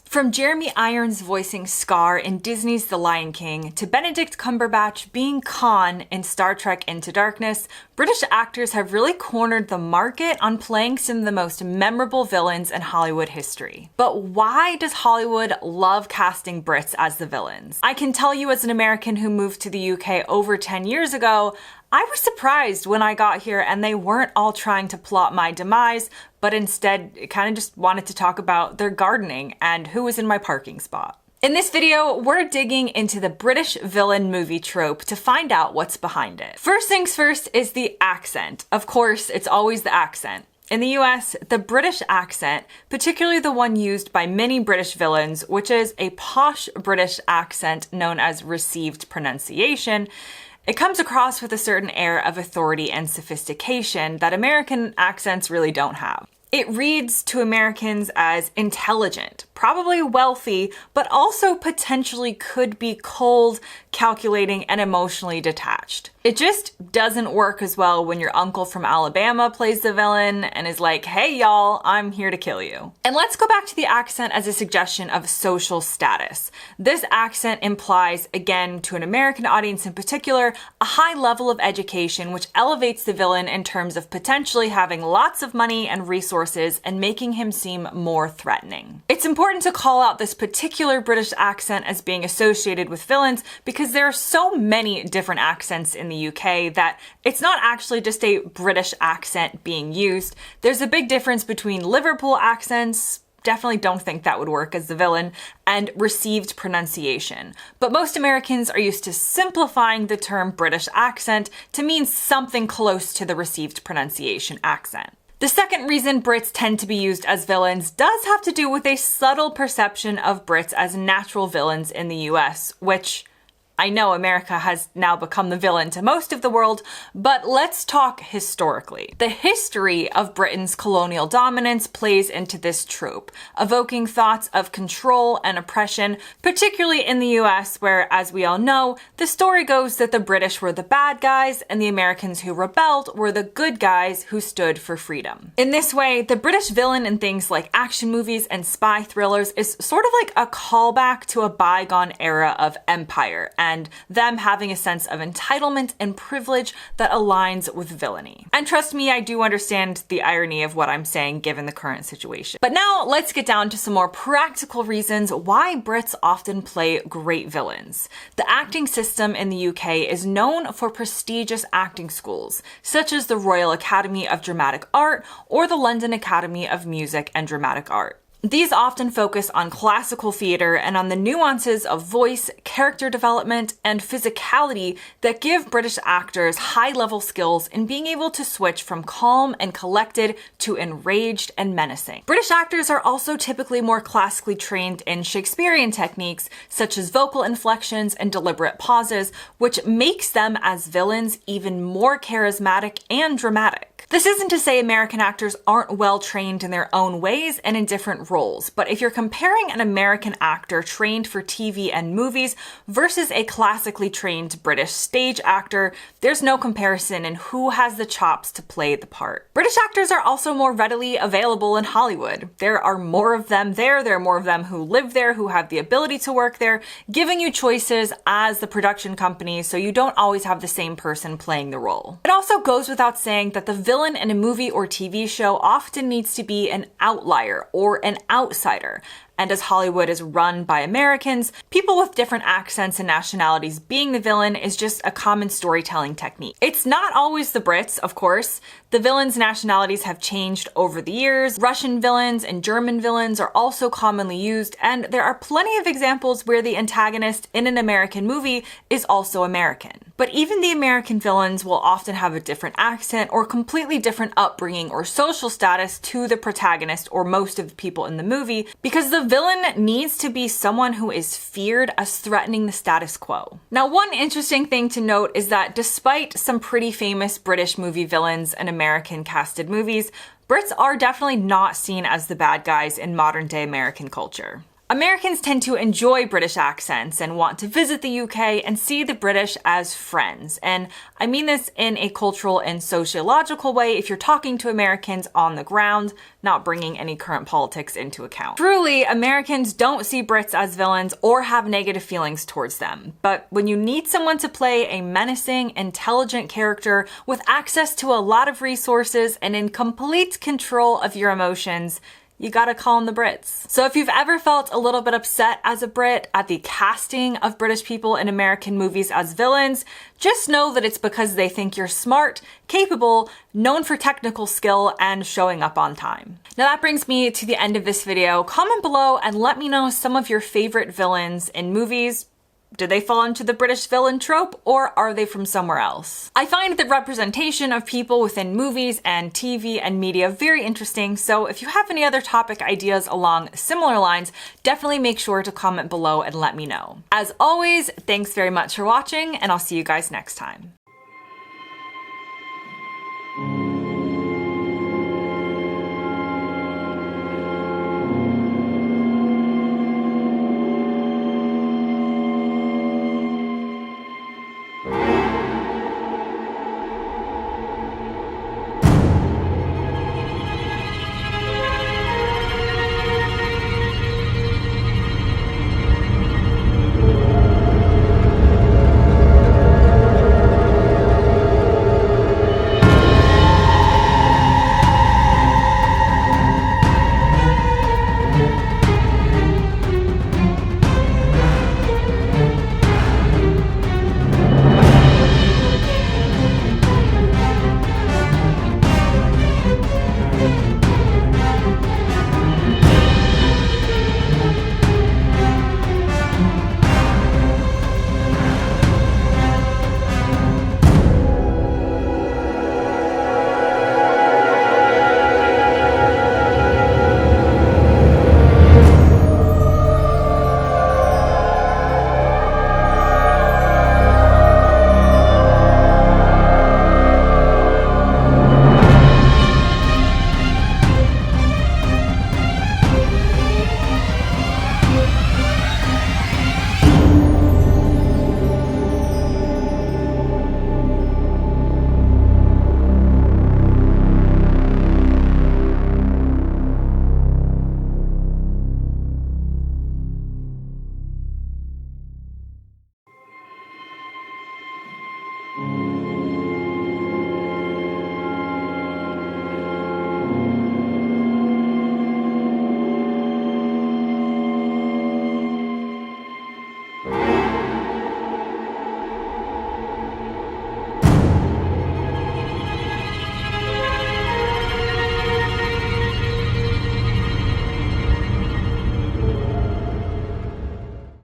From Jeremy Irons voicing Scar in Disney's The Lion King to Benedict Cumberbatch being Khan in Star Trek Into Darkness, British actors have really cornered the market on playing some of the most memorable villains in Hollywood history. But why does Hollywood love casting Brits as the villains? I can tell you, as an American who moved to the UK over 10 years ago, I was surprised when I got here and they weren't all trying to plot my demise, but instead kind of just wanted to talk about their gardening and who was in my parking spot. In this video, we're digging into the British villain movie trope to find out what's behind it. First things first is the accent. Of course, it's always the accent. In the US, the British accent, particularly the one used by many British villains, which is a posh British accent known as received pronunciation, it comes across with a certain air of authority and sophistication that American accents really don't have. It reads to Americans as intelligent, probably wealthy, but also potentially could be cold, calculating, and emotionally detached. It just doesn't work as well when your uncle from Alabama plays the villain and is like, hey y'all, I'm here to kill you. And let's go back to the accent as a suggestion of social status. This accent implies, again, to an American audience in particular, a high level of education, which elevates the villain in terms of potentially having lots of money and resources and making him seem more threatening. It's important to call out this particular British accent as being associated with villains because there are so many different accents in the UK that it's not actually just a British accent being used. There's a big difference between Liverpool accents, definitely don't think that would work as the villain, and received pronunciation. But most Americans are used to simplifying the term British accent to mean something close to the received pronunciation accent. The second reason Brits tend to be used as villains does have to do with a subtle perception of Brits as natural villains in the US, which I know America has now become the villain to most of the world, but let's talk historically. The history of Britain's colonial dominance plays into this trope, evoking thoughts of control and oppression, particularly in the US, where, as we all know, the story goes that the British were the bad guys and the Americans who rebelled were the good guys who stood for freedom. In this way, the British villain in things like action movies and spy thrillers is sort of like a callback to a bygone era of empire, and them having a sense of entitlement and privilege that aligns with villainy. And trust me, I do understand the irony of what I'm saying given the current situation. But now let's get down to some more practical reasons why Brits often play great villains. The acting system in the UK is known for prestigious acting schools, such as the Royal Academy of Dramatic Art or the London Academy of Music and Dramatic Art. These often focus on classical theater and on the nuances of voice, character development, and physicality that give British actors high-level skills in being able to switch from calm and collected to enraged and menacing. British actors are also typically more classically trained in Shakespearean techniques, such as vocal inflections and deliberate pauses, which makes them as villains even more charismatic and dramatic. This isn't to say American actors aren't well trained in their own ways and in different roles, but if you're comparing an American actor trained for TV and movies versus a classically trained British stage actor, there's no comparison in who has the chops to play the part. British actors are also more readily available in Hollywood. There are more of them there are more of them who live there, who have the ability to work there, giving you choices as the production company so you don't always have the same person playing the role. It also goes without saying that the villain in a movie or TV show often needs to be an outlier or an outsider. And as Hollywood is run by Americans, people with different accents and nationalities being the villain is just a common storytelling technique. It's not always the Brits, of course. The villains' nationalities have changed over the years. Russian villains and German villains are also commonly used, and there are plenty of examples where the antagonist in an American movie is also American. But even the American villains will often have a different accent or completely different upbringing or social status to the protagonist or most of the people in the movie, because the villain needs to be someone who is feared as threatening the status quo. Now, one interesting thing to note is that despite some pretty famous British movie villains and American casted movies, Brits are definitely not seen as the bad guys in modern day American culture. Americans tend to enjoy British accents and want to visit the UK and see the British as friends. And I mean this in a cultural and sociological way if you're talking to Americans on the ground, not bringing any current politics into account. Truly, Americans don't see Brits as villains or have negative feelings towards them. But when you need someone to play a menacing, intelligent character with access to a lot of resources and in complete control of your emotions, you gotta call in the Brits. So if you've ever felt a little bit upset as a Brit at the casting of British people in American movies as villains, just know that it's because they think you're smart, capable, known for technical skill, and showing up on time. Now that brings me to the end of this video. Comment below and let me know some of your favorite villains in movies. Do they fall into the British villain trope, or are they from somewhere else? I find the representation of people within movies and TV and media very interesting, so if you have any other topic ideas along similar lines, definitely make sure to comment below and let me know. As always, thanks very much for watching, and I'll see you guys next time.